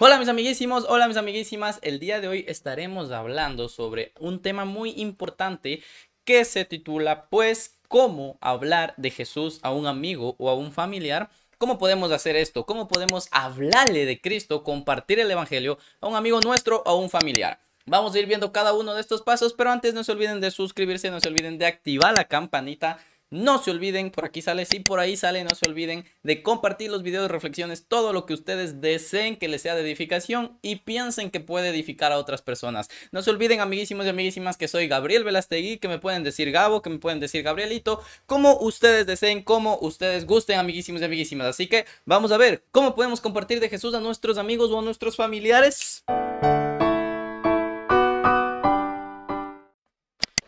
Hola mis amiguísimos, hola mis amiguísimas. El día de hoy estaremos hablando sobre un tema muy importante que se titula pues cómo hablar de Jesús a un amigo o a un familiar. ¿Cómo podemos hacer esto? ¿Cómo podemos hablarle de Cristo, compartir el evangelio a un amigo nuestro o a un familiar? Vamos a ir viendo cada uno de estos pasos, pero antes no se olviden de suscribirse, no se olviden de activar la campanita. No se olviden, por aquí sale, sí, por ahí sale, no se olviden de compartir los videos, reflexiones, todo lo que ustedes deseen que les sea de edificación y piensen que puede edificar a otras personas. No se olviden, amiguísimos y amiguísimas, que soy Gabriel Velastegui, que me pueden decir Gabo, que me pueden decir Gabrielito, como ustedes deseen, como ustedes gusten, amiguísimos y amiguísimas. Así que vamos a ver cómo podemos compartir de Jesús a nuestros amigos o a nuestros familiares.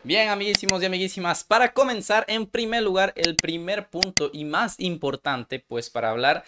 Bien, amiguísimos y amiguísimas, para comenzar, en primer lugar, el primer punto y más importante, pues para hablar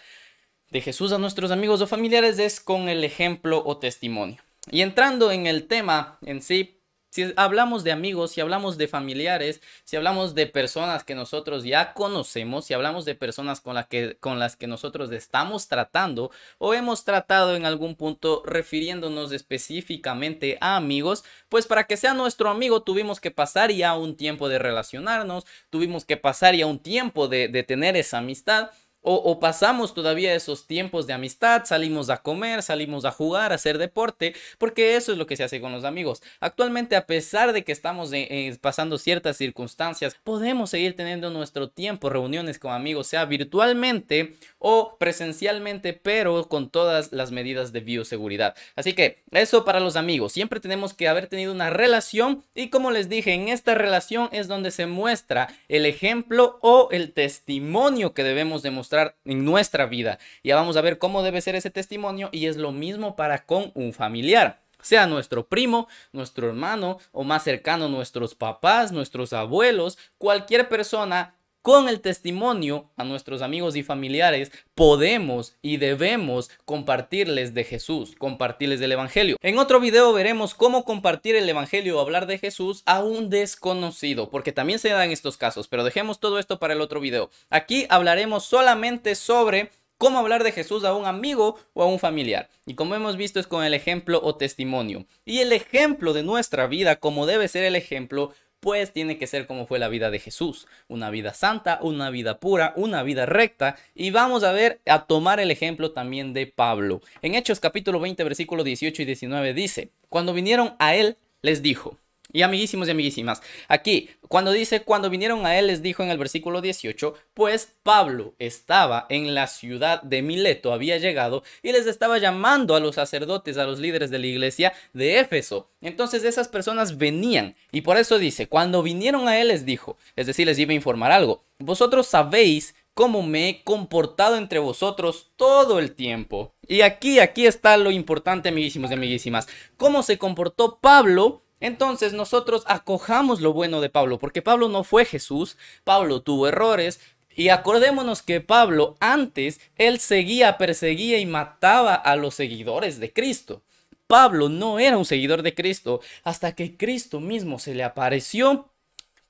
de Jesús a nuestros amigos o familiares es con el ejemplo o testimonio. Y entrando en el tema en sí, si hablamos de amigos, si hablamos de familiares, si hablamos de personas que nosotros ya conocemos, si hablamos de personas con las que nosotros estamos tratando o hemos tratado en algún punto refiriéndonos específicamente a amigos, pues para que sea nuestro amigo tuvimos que pasar ya un tiempo de relacionarnos, tuvimos que pasar ya un tiempo de tener esa amistad. O pasamos todavía esos tiempos de amistad, salimos a comer, salimos a jugar, a hacer deporte, porque eso es lo que se hace con los amigos. Actualmente, a pesar de que estamos pasando ciertas circunstancias, podemos seguir teniendo nuestro tiempo, reuniones con amigos, sea virtualmente o presencialmente, pero con todas las medidas de bioseguridad. Así que eso para los amigos, siempre tenemos que haber tenido una relación y como les dije, en esta relación es donde se muestra el ejemplo o el testimonio que debemos demostrar en nuestra vida. Ya vamos a ver cómo debe ser ese testimonio y es lo mismo para con un familiar. Sea nuestro primo, nuestro hermano o más cercano nuestros papás, nuestros abuelos, cualquier persona. Con el testimonio a nuestros amigos y familiares podemos y debemos compartirles de Jesús, compartirles del evangelio. En otro video veremos cómo compartir el evangelio o hablar de Jesús a un desconocido, porque también se dan estos casos, pero dejemos todo esto para el otro video. Aquí hablaremos solamente sobre cómo hablar de Jesús a un amigo o a un familiar. Y como hemos visto es con el ejemplo o testimonio. Y el ejemplo de nuestra vida, como debe ser el ejemplo, pues tiene que ser como fue la vida de Jesús, una vida santa, una vida pura, una vida recta. Y vamos a ver, a tomar el ejemplo también de Pablo. En Hechos capítulo 20, versículos 18 y 19 dice: cuando vinieron a él, les dijo. Y amiguísimos y amiguísimas, aquí cuando dice cuando vinieron a él les dijo en el versículo 18, pues Pablo estaba en la ciudad de Mileto, había llegado y les estaba llamando a los sacerdotes, a los líderes de la iglesia de Éfeso. Entonces esas personas venían y por eso dice, cuando vinieron a él les dijo, es decir, les iba a informar algo. Vosotros sabéis cómo me he comportado entre vosotros todo el tiempo. Y aquí está lo importante, amiguísimos y amiguísimas. ¿Cómo se comportó Pablo? Entonces nosotros acojamos lo bueno de Pablo, porque Pablo no fue Jesús, Pablo tuvo errores, y acordémonos que Pablo antes, él seguía, perseguía y mataba a los seguidores de Cristo. Pablo no era un seguidor de Cristo hasta que Cristo mismo se le apareció.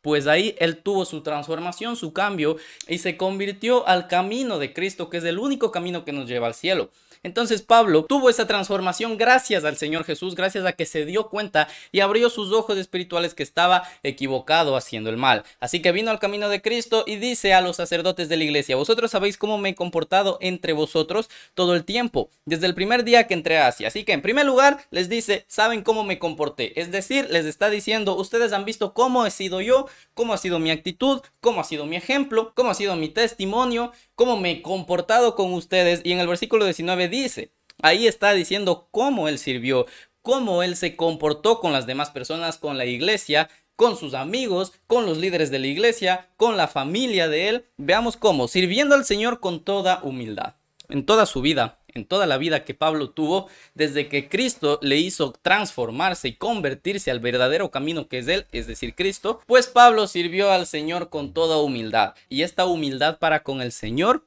Pues ahí él tuvo su transformación, su cambio y se convirtió al camino de Cristo, que es el único camino que nos lleva al cielo. Entonces Pablo tuvo esa transformación gracias al Señor Jesús, gracias a que se dio cuenta y abrió sus ojos espirituales que estaba equivocado haciendo el mal. Así que vino al camino de Cristo y dice a los sacerdotes de la iglesia: vosotros sabéis cómo me he comportado entre vosotros todo el tiempo, desde el primer día que entré a Asia. Así que en primer lugar les dice, saben cómo me comporté. Es decir, les está diciendo, ustedes han visto cómo he sido yo, cómo ha sido mi actitud, cómo ha sido mi ejemplo, cómo ha sido mi testimonio, cómo me he comportado con ustedes. Y en el versículo 19 dice, ahí está diciendo cómo él sirvió, cómo él se comportó con las demás personas, con la iglesia, con sus amigos, con los líderes de la iglesia, con la familia de él. Veamos cómo, sirviendo al Señor con toda humildad. En toda su vida, en toda la vida que Pablo tuvo, desde que Cristo le hizo transformarse y convertirse al verdadero camino que es él, es decir, Cristo, pues Pablo sirvió al Señor con toda humildad. Y esta humildad para con el Señor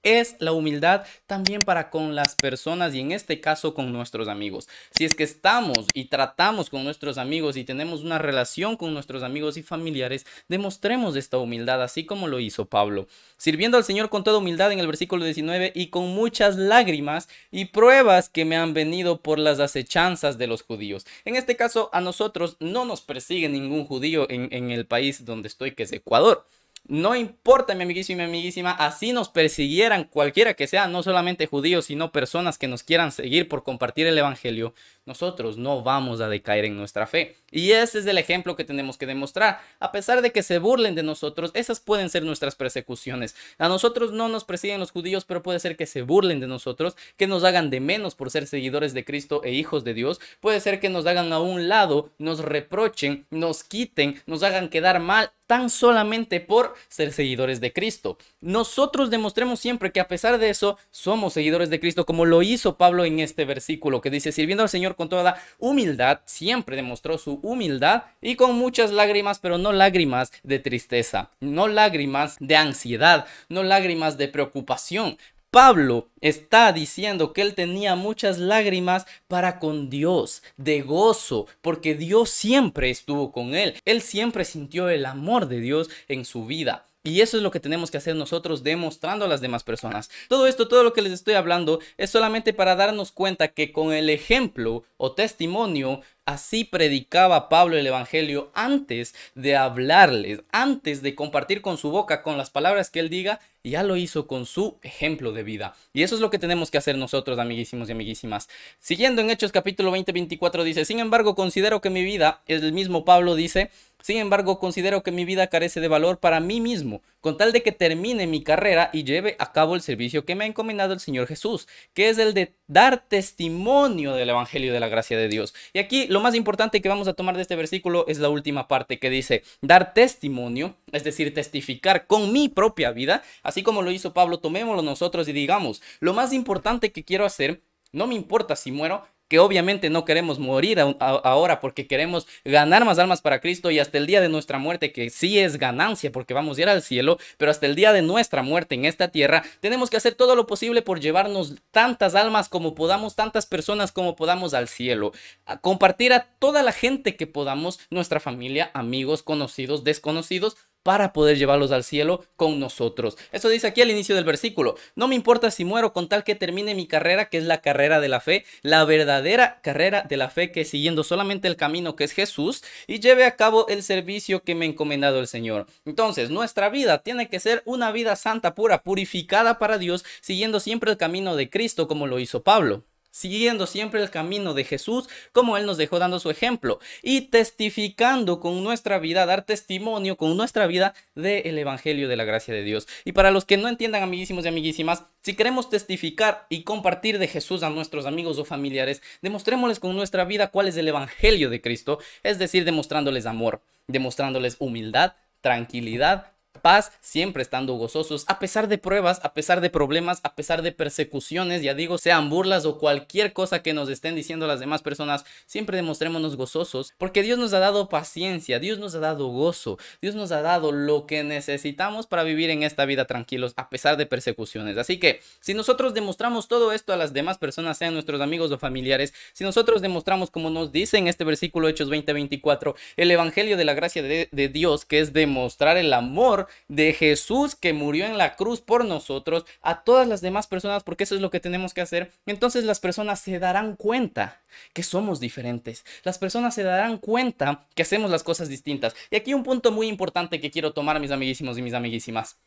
es la humildad también para con las personas y en este caso con nuestros amigos. Si es que estamos y tratamos con nuestros amigos y tenemos una relación con nuestros amigos y familiares, demostremos esta humildad así como lo hizo Pablo, sirviendo al Señor con toda humildad en el versículo 19 y con muchas lágrimas y pruebas que me han venido por las acechanzas de los judíos. En este caso a nosotros no nos persigue ningún judío en el país donde estoy, que es Ecuador. No importa, mi amiguísimo y mi amiguísima, así nos persiguieran cualquiera que sea, no solamente judíos, sino personas que nos quieran seguir por compartir el evangelio, nosotros no vamos a decaer en nuestra fe. Y ese es el ejemplo que tenemos que demostrar. A pesar de que se burlen de nosotros, esas pueden ser nuestras persecuciones. A nosotros no nos persiguen los judíos, pero puede ser que se burlen de nosotros, que nos hagan de menos por ser seguidores de Cristo e hijos de Dios. Puede ser que nos hagan a un lado, nos reprochen, nos quiten, nos hagan quedar mal, tan solamente por ser seguidores de Cristo. Nosotros demostremos siempre que a pesar de eso somos seguidores de Cristo, como lo hizo Pablo en este versículo que dice, sirviendo al Señor con toda humildad, siempre demostró su humildad y con muchas lágrimas, pero no lágrimas de tristeza, no lágrimas de ansiedad, no lágrimas de preocupación. Pablo está diciendo que él tenía muchas lágrimas para con Dios, de gozo, porque Dios siempre estuvo con él. Él siempre sintió el amor de Dios en su vida. Y eso es lo que tenemos que hacer nosotros demostrando a las demás personas. Todo esto, todo lo que les estoy hablando es solamente para darnos cuenta que con el ejemplo o testimonio, así predicaba Pablo el evangelio antes de hablarles, antes de compartir con su boca, con las palabras que él diga, ya lo hizo con su ejemplo de vida. Y eso es lo que tenemos que hacer nosotros, amiguísimos y amiguísimas. Siguiendo en Hechos capítulo 20-24 dice, sin embargo considero que mi vida, el mismo Pablo dice, sin embargo, considero que mi vida carece de valor para mí mismo, con tal de que termine mi carrera y lleve a cabo el servicio que me ha encomendado el Señor Jesús, que es el de dar testimonio del evangelio de la gracia de Dios. Y aquí lo más importante que vamos a tomar de este versículo es la última parte que dice, dar testimonio, es decir, testificar con mi propia vida, así como lo hizo Pablo, tomémoslo nosotros y digamos, lo más importante que quiero hacer, no me importa si muero, que obviamente no queremos morir ahora porque queremos ganar más almas para Cristo y hasta el día de nuestra muerte, que sí es ganancia porque vamos a ir al cielo, pero hasta el día de nuestra muerte en esta tierra tenemos que hacer todo lo posible por llevarnos tantas almas como podamos, tantas personas como podamos al cielo, a compartir a toda la gente que podamos, nuestra familia, amigos, conocidos, desconocidos, para poder llevarlos al cielo con nosotros. Eso dice aquí al inicio del versículo. No me importa si muero con tal que termine mi carrera, que es la carrera de la fe, la verdadera carrera de la fe, que es siguiendo solamente el camino que es Jesús, y lleve a cabo el servicio que me ha encomendado el Señor. Entonces, nuestra vida tiene que ser una vida santa, pura, purificada para Dios, siguiendo siempre el camino de Cristo, como lo hizo Pablo. Siguiendo siempre el camino de Jesús, como Él nos dejó dando su ejemplo, y testificando con nuestra vida, dar testimonio con nuestra vida del evangelio de la gracia de Dios. Y para los que no entiendan, amiguísimos y amiguísimas, si queremos testificar y compartir de Jesús a nuestros amigos o familiares, demostrémosles con nuestra vida cuál es el evangelio de Cristo, es decir, demostrándoles amor, demostrándoles humildad, tranquilidad, paz, siempre estando gozosos, a pesar de pruebas, a pesar de problemas, a pesar de persecuciones, ya digo, sean burlas o cualquier cosa que nos estén diciendo las demás personas, siempre demostrémonos gozosos, porque Dios nos ha dado paciencia, Dios nos ha dado gozo, Dios nos ha dado lo que necesitamos para vivir en esta vida tranquilos, a pesar de persecuciones. Así que, si nosotros demostramos todo esto a las demás personas, sean nuestros amigos o familiares, si nosotros demostramos, como nos dice en este versículo Hechos 20-24, el evangelio de la gracia de Dios, que es demostrar el amor de Jesús que murió en la cruz por nosotros a todas las demás personas, porque eso es lo que tenemos que hacer, entonces las personas se darán cuenta que somos diferentes, las personas se darán cuenta que hacemos las cosas distintas. Y aquí un punto muy importante que quiero tomar, mis amiguísimos y mis amiguísimas: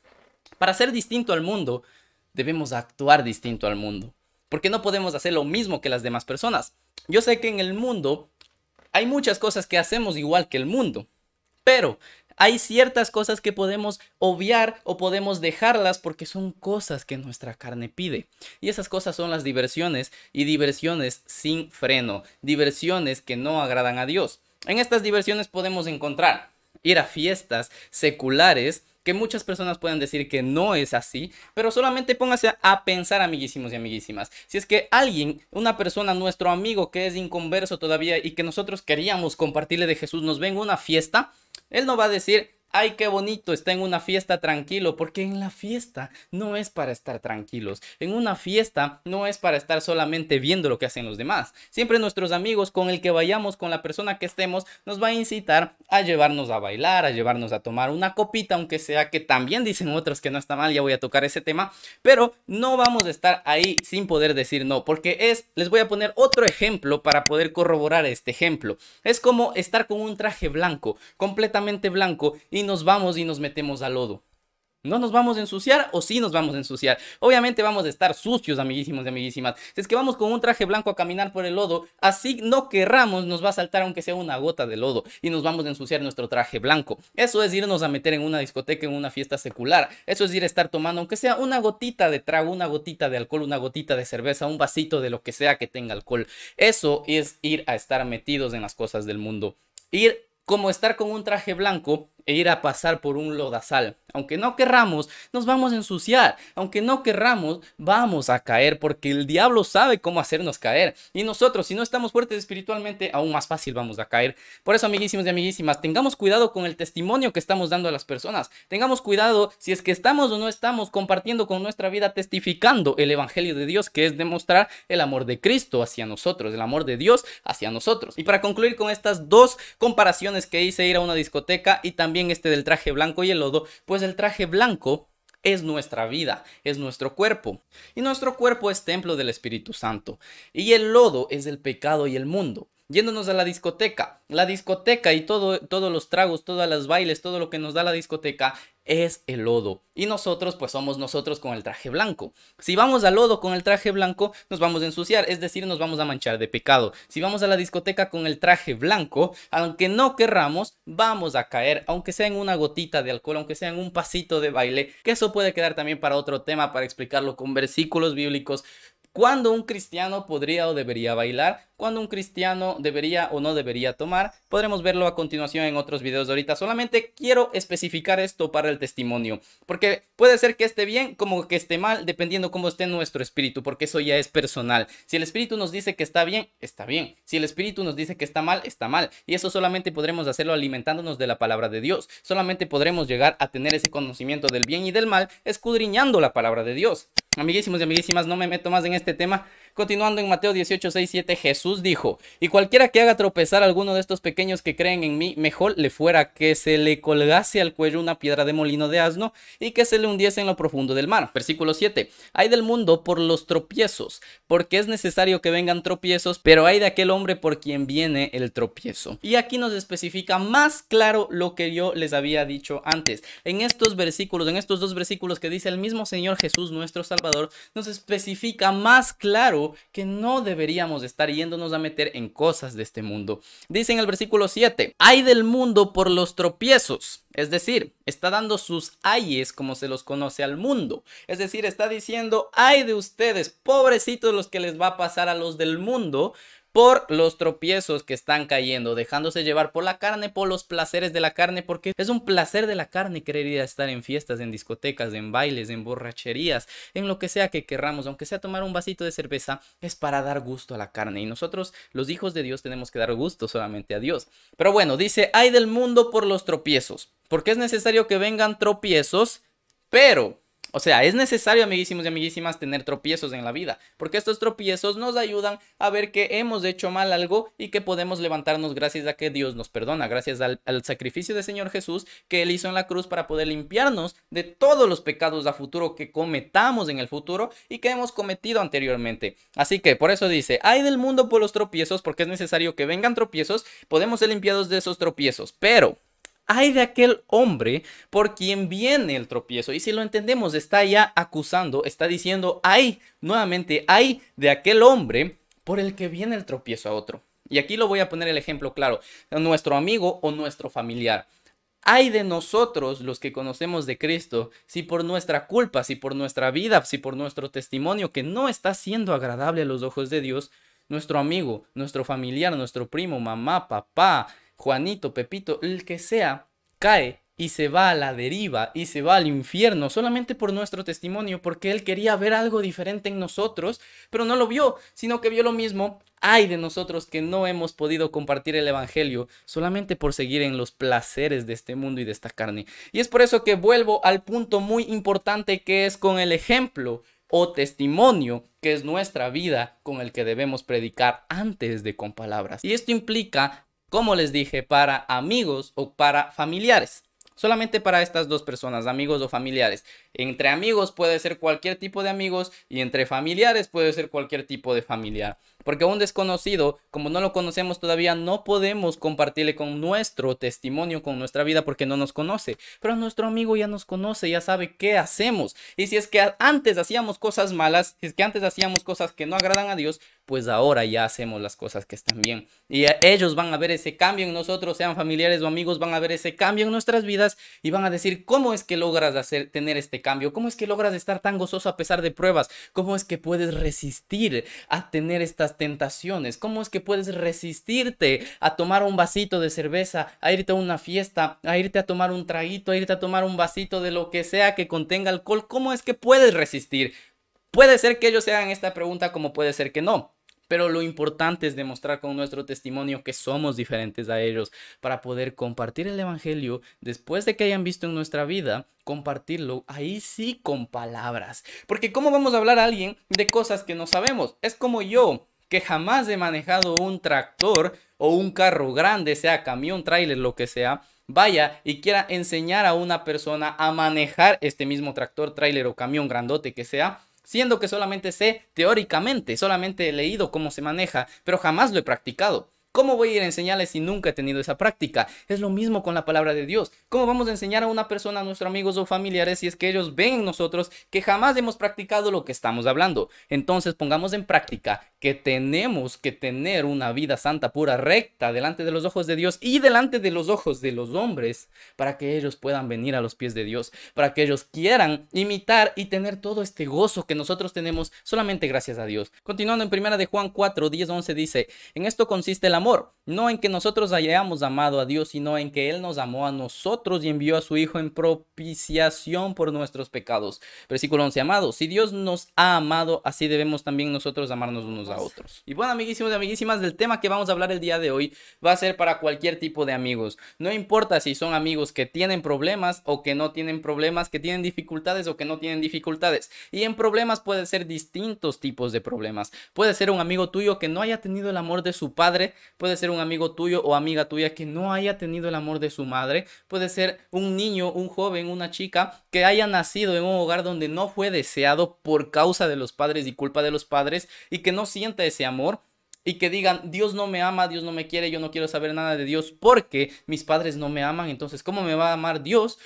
para ser distinto al mundo debemos actuar distinto al mundo, porque no podemos hacer lo mismo que las demás personas. Yo sé que en el mundo hay muchas cosas que hacemos igual que el mundo, pero hay ciertas cosas que podemos obviar o podemos dejarlas porque son cosas que nuestra carne pide. Y esas cosas son las diversiones, y diversiones sin freno, diversiones que no agradan a Dios. En estas diversiones podemos encontrar ir a fiestas seculares, que muchas personas pueden decir que no es así, pero solamente póngase a pensar, amiguísimos y amiguísimas. Si es que alguien, una persona, nuestro amigo que es inconverso todavía y que nosotros queríamos compartirle de Jesús, nos ve en una fiesta, él no va a decir, Ay, qué bonito, está en una fiesta tranquilo, porque en la fiesta no es para estar tranquilos. En una fiesta no es para estar solamente viendo lo que hacen los demás. Siempre nuestros amigos, con el que vayamos, con la persona que estemos, nos va a incitar a llevarnos a bailar, a llevarnos a tomar una copita, aunque sea, que también dicen otros que no está mal, ya voy a tocar ese tema, pero no vamos a estar ahí sin poder decir no, porque les voy a poner otro ejemplo para poder corroborar este ejemplo. Es como estar con un traje blanco, completamente blanco, y nos vamos y nos metemos al lodo. ¿No nos vamos a ensuciar o sí nos vamos a ensuciar? Obviamente vamos a estar sucios, amiguísimos y amiguísimas. Si es que vamos con un traje blanco a caminar por el lodo, así no querramos, nos va a saltar aunque sea una gota de lodo y nos vamos a ensuciar nuestro traje blanco. Eso es irnos a meter en una discoteca, en una fiesta secular. Eso es ir a estar tomando aunque sea una gotita de trago, una gotita de alcohol, una gotita de cerveza, un vasito de lo que sea que tenga alcohol. Eso es ir a estar metidos en las cosas del mundo. Como estar con un traje blanco e ir a pasar por un lodazal. Aunque no querramos, nos vamos a ensuciar. Aunque no querramos, vamos a caer, porque el diablo sabe cómo hacernos caer. Y nosotros, si no estamos fuertes espiritualmente, aún más fácil vamos a caer. Por eso, amiguísimos y amiguísimas, tengamos cuidado con el testimonio que estamos dando a las personas. Tengamos cuidado si es que estamos o no estamos compartiendo con nuestra vida, testificando el evangelio de Dios, que es demostrar el amor de Cristo hacia nosotros, el amor de Dios hacia nosotros. Y para concluir con estas dos comparaciones que hice, ir a una discoteca y también del traje blanco y el lodo, pues el traje blanco es nuestra vida, es nuestro cuerpo, y nuestro cuerpo es templo del Espíritu Santo, y el lodo es el pecado y el mundo. Yéndonos a la discoteca y todos los tragos, todas las bailes, todo lo que nos da la discoteca es el lodo. Y nosotros, pues somos nosotros con el traje blanco. Si vamos al lodo con el traje blanco, nos vamos a ensuciar, es decir, nos vamos a manchar de pecado. Si vamos a la discoteca con el traje blanco, aunque no querramos, vamos a caer, aunque sea en una gotita de alcohol, aunque sea en un pasito de baile, que eso puede quedar también para otro tema, para explicarlo con versículos bíblicos. ¿Cuándo un cristiano podría o debería bailar? ¿Cuándo un cristiano debería o no debería tomar? Podremos verlo a continuación en otros videos de ahorita. Solamente quiero especificar esto para el testimonio, porque puede ser que esté bien como que esté mal, dependiendo cómo esté nuestro espíritu, porque eso ya es personal. Si el espíritu nos dice que está bien, está bien. Si el espíritu nos dice que está mal, está mal. Y eso solamente podremos hacerlo alimentándonos de la palabra de Dios. Solamente podremos llegar a tener ese conocimiento del bien y del mal escudriñando la palabra de Dios. Amiguísimos y amiguísimas, no me meto más en este tema. Continuando en Mateo 18, 6, 7, Jesús dijo: y cualquiera que haga tropezar a alguno de estos pequeños que creen en mí, mejor le fuera que se le colgase al cuello una piedra de molino de asno y que se le hundiese en lo profundo del mar. Versículo 7. Hay del mundo por los tropiezos, porque es necesario que vengan tropiezos, pero hay de aquel hombre por quien viene el tropiezo. Y aquí nos especifica más claro lo que yo les había dicho antes. En estos versículos, en estos dos versículos que dice el mismo Señor Jesús, nuestro Salvador, nos especifica más claro que no deberíamos estar yéndonos a meter en cosas de este mundo. Dice en el versículo 7: hay del mundo por los tropiezos. Es decir, está dando sus ayes como se los conoce al mundo. Es decir, está diciendo: ay de ustedes, pobrecitos los que les va a pasar a los del mundo por los tropiezos que están cayendo, dejándose llevar por la carne, por los placeres de la carne, porque es un placer de la carne querer ir a estar en fiestas, en discotecas, en bailes, en borracherías, en lo que sea que querramos, aunque sea tomar un vasito de cerveza, es para dar gusto a la carne. Y nosotros, los hijos de Dios, tenemos que dar gusto solamente a Dios. Pero bueno, dice: hay del mundo por los tropiezos, porque es necesario que vengan tropiezos, pero... o sea, es necesario, amiguísimos y amiguísimas, tener tropiezos en la vida, porque estos tropiezos nos ayudan a ver que hemos hecho mal algo y que podemos levantarnos gracias a que Dios nos perdona, gracias al sacrificio del Señor Jesús que Él hizo en la cruz para poder limpiarnos de todos los pecados a futuro que cometamos en el futuro y que hemos cometido anteriormente. Así que por eso dice: hay del mundo por los tropiezos, porque es necesario que vengan tropiezos, podemos ser limpiados de esos tropiezos, pero... hay de aquel hombre por quien viene el tropiezo. Y si lo entendemos, está ya acusando, está diciendo: hay, nuevamente, hay de aquel hombre por el que viene el tropiezo a otro. Y aquí lo voy a poner el ejemplo claro: nuestro amigo o nuestro familiar. Hay de nosotros, los que conocemos de Cristo, si por nuestra culpa, si por nuestra vida, si por nuestro testimonio que no está siendo agradable a los ojos de Dios, nuestro amigo, nuestro familiar, nuestro primo, mamá, papá, Juanito, Pepito, el que sea, cae y se va a la deriva y se va al infierno solamente por nuestro testimonio, porque él quería ver algo diferente en nosotros, pero no lo vio, sino que vio lo mismo. Ay de nosotros que no hemos podido compartir el evangelio solamente por seguir en los placeres de este mundo y de esta carne. Y es por eso que vuelvo al punto muy importante, que es con el ejemplo o testimonio, que es nuestra vida, con el que debemos predicar antes de con palabras. Y esto implica, como les dije, para amigos o para familiares. Solamente para estas dos personas, amigos o familiares. Entre amigos puede ser cualquier tipo de amigos y entre familiares puede ser cualquier tipo de familiar. Porque a un desconocido, como no lo conocemos todavía, no podemos compartirle con nuestro testimonio, con nuestra vida, porque no nos conoce. Pero nuestro amigo ya nos conoce, ya sabe qué hacemos. Y si es que antes hacíamos cosas malas, si es que antes hacíamos cosas que no agradan a Dios, pues ahora ya hacemos las cosas que están bien. Y ellos van a ver ese cambio en nosotros, sean familiares o amigos, van a ver ese cambio en nuestras vidas y van a decir: ¿cómo es que logras tener este cambio? ¿Cómo es que logras estar tan gozoso a pesar de pruebas? ¿Cómo es que puedes resistir a tener estas tentaciones? ¿Cómo es que puedes resistirte a tomar un vasito de cerveza, a irte a una fiesta, a irte a tomar un traguito, a irte a tomar un vasito de lo que sea que contenga alcohol? ¿Cómo es que puedes resistir? Puede ser que ellos se hagan esta pregunta, como puede ser que no. Pero lo importante es demostrar con nuestro testimonio que somos diferentes a ellos, para poder compartir el evangelio después de que hayan visto en nuestra vida, compartirlo ahí sí con palabras. Porque ¿cómo vamos a hablar a alguien de cosas que no sabemos? Es como yo, que jamás he manejado un tractor o un carro grande, sea camión, tráiler, lo que sea, vaya y quiera enseñar a una persona a manejar este mismo tractor, tráiler o camión grandote que sea, siendo que solamente sé teóricamente, solamente he leído cómo se maneja, pero jamás lo he practicado. ¿Cómo voy a ir a enseñarles si nunca he tenido esa práctica? Es lo mismo con la palabra de Dios. ¿Cómo vamos a enseñar a una persona, a nuestros amigos o familiares, si es que ellos ven en nosotros que jamás hemos practicado lo que estamos hablando? Entonces pongamos en práctica que tenemos que tener una vida santa, pura, recta, delante de los ojos de Dios y delante de los ojos de los hombres, para que ellos puedan venir a los pies de Dios, para que ellos quieran imitar y tener todo este gozo que nosotros tenemos solamente gracias a Dios. Continuando en 1 de Juan 4, 10, 11 dice: en esto consiste el amor, no en que nosotros hayamos amado a Dios, sino en que Él nos amó a nosotros y envió a su Hijo en propiciación por nuestros pecados. Versículo 11, amados, si Dios nos ha amado, así debemos también nosotros amarnos unos a otros. Y bueno, amiguísimos y amiguísimas, del tema que vamos a hablar el día de hoy va a ser para cualquier tipo de amigos. No importa si son amigos que tienen problemas o que no tienen problemas, que tienen dificultades o que no tienen dificultades. Y en problemas puede ser distintos tipos de problemas. Puede ser un amigo tuyo que no haya tenido el amor de su padre, puede ser un amigo tuyo o amiga tuya que no haya tenido el amor de su madre, puede ser un niño, un joven, una chica que haya nacido en un hogar donde no fue deseado por causa de los padres y culpa de los padres, y que no sienta ese amor y que digan: Dios no me ama, Dios no me quiere, yo no quiero saber nada de Dios porque mis padres no me aman, entonces ¿cómo me va a amar Dios?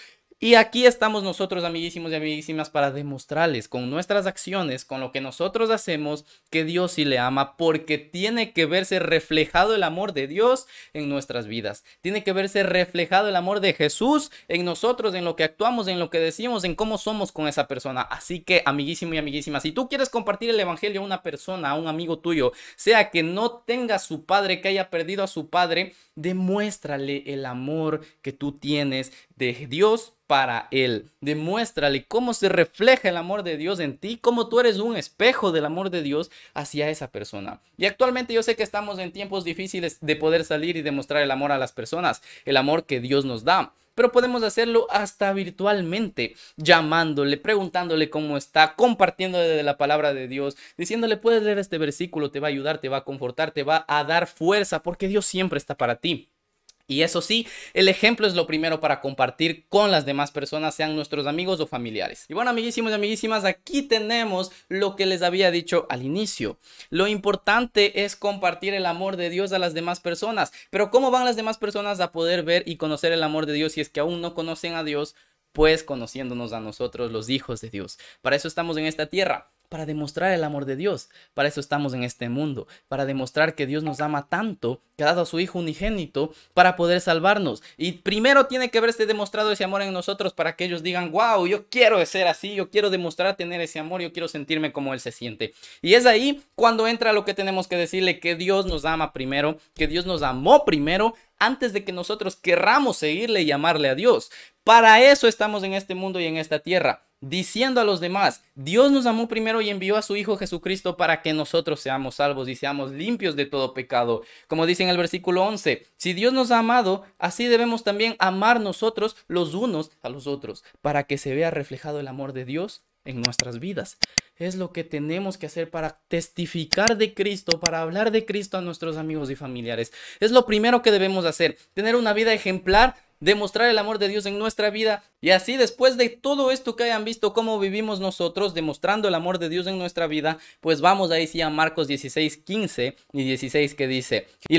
Y aquí estamos nosotros, amiguísimos y amiguísimas, para demostrarles con nuestras acciones, con lo que nosotros hacemos, que Dios sí le ama, porque tiene que verse reflejado el amor de Dios en nuestras vidas. Tiene que verse reflejado el amor de Jesús en nosotros, en lo que actuamos, en lo que decimos, en cómo somos con esa persona. Así que, amiguísimo y amiguísima, si tú quieres compartir el evangelio a una persona, a un amigo tuyo, sea que no tenga su padre, que haya perdido a su padre, demuéstrale el amor que tú tienes de Dios para él. Demuéstrale cómo se refleja el amor de Dios en ti, cómo tú eres un espejo del amor de Dios hacia esa persona. Y actualmente yo sé que estamos en tiempos difíciles de poder salir y demostrar el amor a las personas, el amor que Dios nos da. Pero podemos hacerlo hasta virtualmente, llamándole, preguntándole cómo está, compartiéndole de la palabra de Dios, diciéndole: puedes leer este versículo, te va a ayudar, te va a confortar, te va a dar fuerza, porque Dios siempre está para ti. Y eso sí, el ejemplo es lo primero para compartir con las demás personas, sean nuestros amigos o familiares. Y bueno, amiguísimos y amiguísimas, aquí tenemos lo que les había dicho al inicio. Lo importante es compartir el amor de Dios a las demás personas. Pero ¿cómo van las demás personas a poder ver y conocer el amor de Dios si es que aún no conocen a Dios? Pues conociéndonos a nosotros, los hijos de Dios. Para eso estamos en esta tierra, para demostrar el amor de Dios. Para eso estamos en este mundo, para demostrar que Dios nos ama tanto, que ha dado a su Hijo unigénito para poder salvarnos. Y primero tiene que haberse demostrado ese amor en nosotros para que ellos digan, wow, yo quiero ser así, yo quiero demostrar tener ese amor, yo quiero sentirme como Él se siente. Y es ahí cuando entra lo que tenemos que decirle, que Dios nos ama primero, que Dios nos amó primero, antes de que nosotros querramos seguirle y amarle a Dios. Para eso estamos en este mundo y en esta tierra, diciendo a los demás, Dios nos amó primero y envió a su Hijo Jesucristo para que nosotros seamos salvos y seamos limpios de todo pecado. Como dice en el versículo 11, si Dios nos ha amado, así debemos también amar nosotros los unos a los otros, para que se vea reflejado el amor de Dios en nuestras vidas. Es lo que tenemos que hacer para testificar de Cristo, para hablar de Cristo a nuestros amigos y familiares. Es lo primero que debemos hacer, tener una vida ejemplar, demostrar el amor de Dios en nuestra vida, y así después de todo esto que hayan visto cómo vivimos nosotros demostrando el amor de Dios en nuestra vida, pues vamos ahí sí a Marcos 16, 15 y 16, que dice, y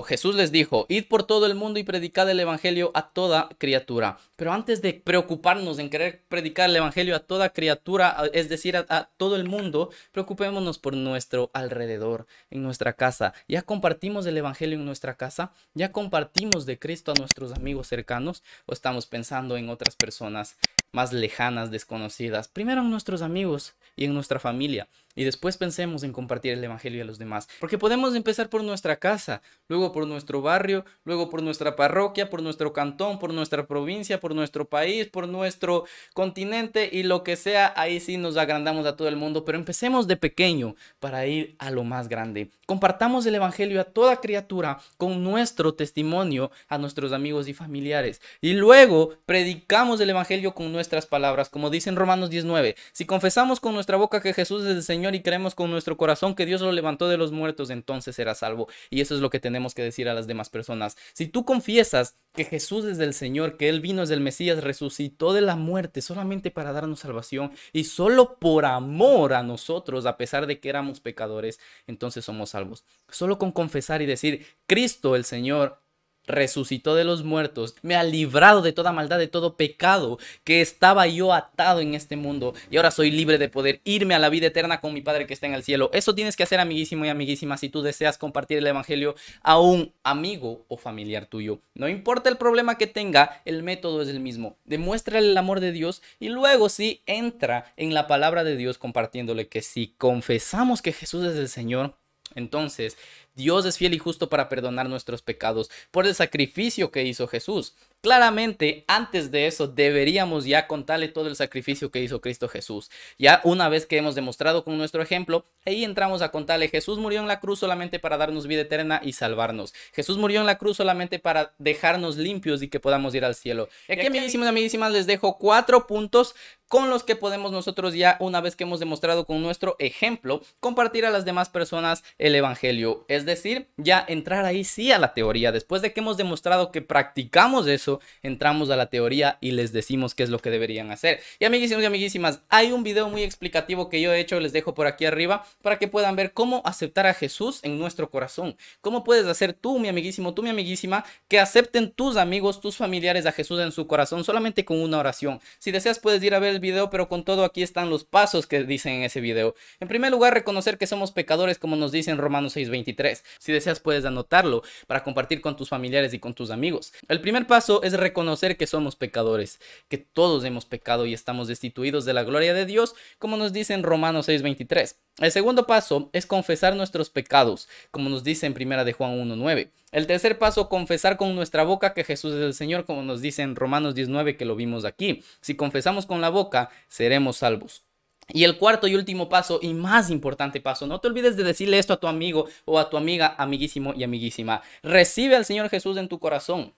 Jesús les dijo, id por todo el mundo y predicad el evangelio a toda criatura. Pero antes de preocuparnos en querer predicar el evangelio a toda criatura, es decir, a todo el mundo, preocupémonos por nuestro alrededor, en nuestra casa. ¿Ya compartimos el evangelio en nuestra casa? ¿Ya compartimos de Cristo a nuestros amigos cercanos? ¿O estamos pensando en otras personas más lejanas, desconocidas? Primero en nuestros amigos y en nuestra familia, y después pensemos en compartir el evangelio a los demás, porque podemos empezar por nuestra casa, luego por nuestro barrio, luego por nuestra parroquia, por nuestro cantón, por nuestra provincia, por nuestro país, por nuestro continente y lo que sea. Ahí sí nos agrandamos a todo el mundo, pero empecemos de pequeño para ir a lo más grande. Compartamos el evangelio a toda criatura con nuestro testimonio a nuestros amigos y familiares, y luego predicamos el evangelio con nuestras palabras, como dice en Romanos 19, si confesamos con nuestra boca que Jesús es el Señor y creemos con nuestro corazón que Dios lo levantó de los muertos, entonces será salvo. Y eso es lo que tenemos que decir a las demás personas. Si tú confiesas que Jesús es el Señor, que Él vino, es el Mesías, resucitó de la muerte solamente para darnos salvación y solo por amor a nosotros, a pesar de que éramos pecadores, entonces somos salvos. Solo con confesar y decir, Cristo el Señor resucitó de los muertos, me ha librado de toda maldad, de todo pecado, que estaba yo atado en este mundo, y ahora soy libre de poder irme a la vida eterna con mi Padre que está en el cielo. Eso tienes que hacer, amiguísimo y amiguísima, si tú deseas compartir el evangelio a un amigo o familiar tuyo. No importa el problema que tenga, el método es el mismo. Demuéstrale el amor de Dios y luego sí entra en la palabra de Dios compartiéndole que si confesamos que Jesús es el Señor, entonces Dios es fiel y justo para perdonar nuestros pecados por el sacrificio que hizo Jesús. Claramente, antes de eso, deberíamos ya contarle todo el sacrificio que hizo Cristo Jesús. Ya una vez que hemos demostrado con nuestro ejemplo, ahí entramos a contarle, Jesús murió en la cruz solamente para darnos vida eterna y salvarnos. Jesús murió en la cruz solamente para dejarnos limpios y que podamos ir al cielo. Y aquí, amiguísimos y amiguísimas, les dejo 4 puntos con los que podemos nosotros ya, una vez que hemos demostrado con nuestro ejemplo, compartir a las demás personas el evangelio. Es decir, ya entrar ahí sí a la teoría. Después de que hemos demostrado que practicamos eso, entramos a la teoría y les decimos qué es lo que deberían hacer. Y amiguísimos y amiguísimas, hay un video muy explicativo que yo he hecho, les dejo por aquí arriba, para que puedan ver cómo aceptar a Jesús en nuestro corazón. Cómo puedes hacer tú, mi amiguísimo, tú, mi amiguísima, que acepten tus amigos, tus familiares a Jesús en su corazón solamente con una oración. Si deseas puedes ir a ver el video, pero con todo aquí están los pasos que dicen en ese video. En primer lugar, reconocer que somos pecadores, como nos dice en Romanos 6:23. Si deseas puedes anotarlo para compartir con tus familiares y con tus amigos. El primer paso es reconocer que somos pecadores, que todos hemos pecado y estamos destituidos de la gloria de Dios, como nos dice en Romanos 6:23. El segundo paso es confesar nuestros pecados, como nos dice en primera de Juan 1:9. El tercer paso, confesar con nuestra boca que Jesús es el Señor, como nos dice en Romanos 19, que lo vimos aquí. Si confesamos con la boca, seremos salvos. Y el cuarto y último paso, y más importante paso, no te olvides de decirle esto a tu amigo o a tu amiga, amiguísimo y amiguísima. Recibe al Señor Jesús en tu corazón.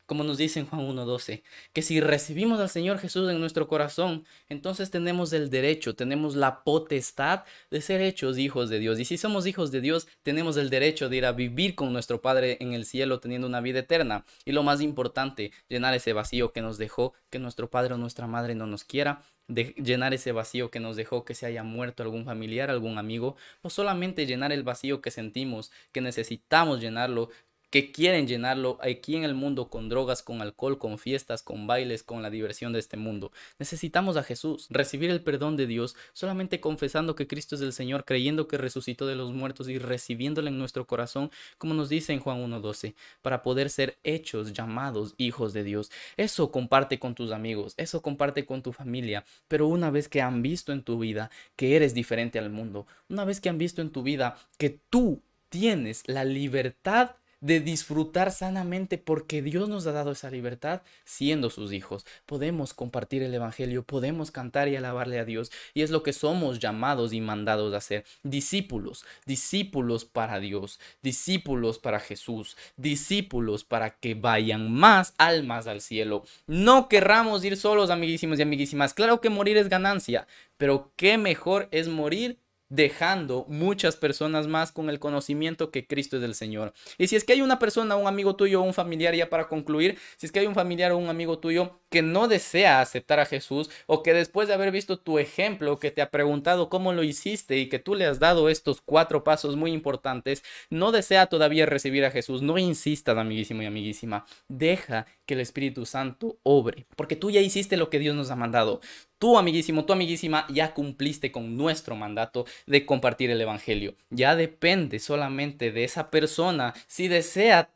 Como nos dice en Juan 1:12, que si recibimos al Señor Jesús en nuestro corazón, entonces tenemos el derecho, tenemos la potestad de ser hechos hijos de Dios. Y si somos hijos de Dios, tenemos el derecho de ir a vivir con nuestro Padre en el cielo, teniendo una vida eterna. Y lo más importante, llenar ese vacío que nos dejó, que nuestro Padre o nuestra Madre no nos quiera, de llenar ese vacío que nos dejó, que se haya muerto algún familiar, algún amigo, o solamente llenar el vacío que sentimos, que necesitamos llenarlo, que quieren llenarlo aquí en el mundo con drogas, con alcohol, con fiestas, con bailes, con la diversión de este mundo. Necesitamos a Jesús, recibir el perdón de Dios solamente confesando que Cristo es el Señor, creyendo que resucitó de los muertos y recibiéndole en nuestro corazón, como nos dice en Juan 1:12, para poder ser hechos, llamados hijos de Dios. Eso comparte con tus amigos, eso comparte con tu familia, pero una vez que han visto en tu vida que eres diferente al mundo, una vez que han visto en tu vida que tú tienes la libertad de disfrutar sanamente porque Dios nos ha dado esa libertad siendo sus hijos. Podemos compartir el evangelio, podemos cantar y alabarle a Dios, y es lo que somos llamados y mandados a hacer. Discípulos, discípulos para Dios, discípulos para Jesús, discípulos para que vayan más almas al cielo. No querramos ir solos, amiguísimos y amiguísimas. Claro que morir es ganancia, pero qué mejor es morir dejando muchas personas más con el conocimiento que Cristo es el Señor. Y si es que hay una persona, un amigo tuyo o un familiar, ya para concluir, si es que hay un familiar o un amigo tuyo que no desea aceptar a Jesús, o que después de haber visto tu ejemplo, que te ha preguntado cómo lo hiciste y que tú le has dado estos 4 pasos muy importantes, no desea todavía recibir a Jesús, no insistas, amiguísimo y amiguísima. Deja que el Espíritu Santo obre, porque tú ya hiciste lo que Dios nos ha mandado. Tú, amiguísimo, tú, amiguísima, ya cumpliste con nuestro mandato de compartir el evangelio. Ya depende solamente de esa persona si desea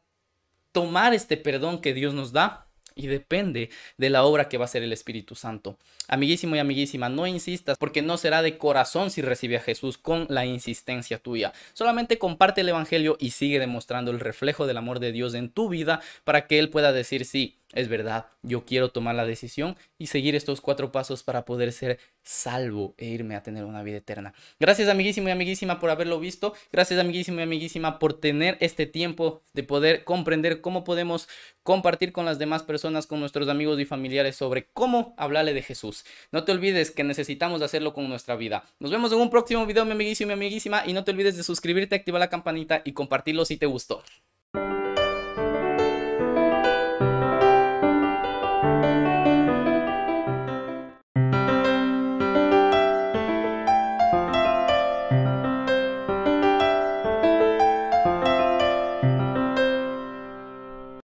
tomar este perdón que Dios nos da, y depende de la obra que va a hacer el Espíritu Santo. Amiguísimo y amiguísima, no insistas, porque no será de corazón si recibe a Jesús con la insistencia tuya. Solamente comparte el evangelio y sigue demostrando el reflejo del amor de Dios en tu vida para que Él pueda decir: sí, es verdad, yo quiero tomar la decisión y seguir estos 4 pasos para poder ser salvo e irme a tener una vida eterna. Gracias, amiguísimo y amiguísima, por haberlo visto. Gracias, amiguísimo y amiguísima, por tener este tiempo de poder comprender cómo podemos compartir con las demás personas, con nuestros amigos y familiares, sobre cómo hablarle de Jesús. No te olvides que necesitamos hacerlo con nuestra vida. Nos vemos en un próximo video, mi amiguísimo y mi amiguísima, y no te olvides de suscribirte, activar la campanita y compartirlo si te gustó.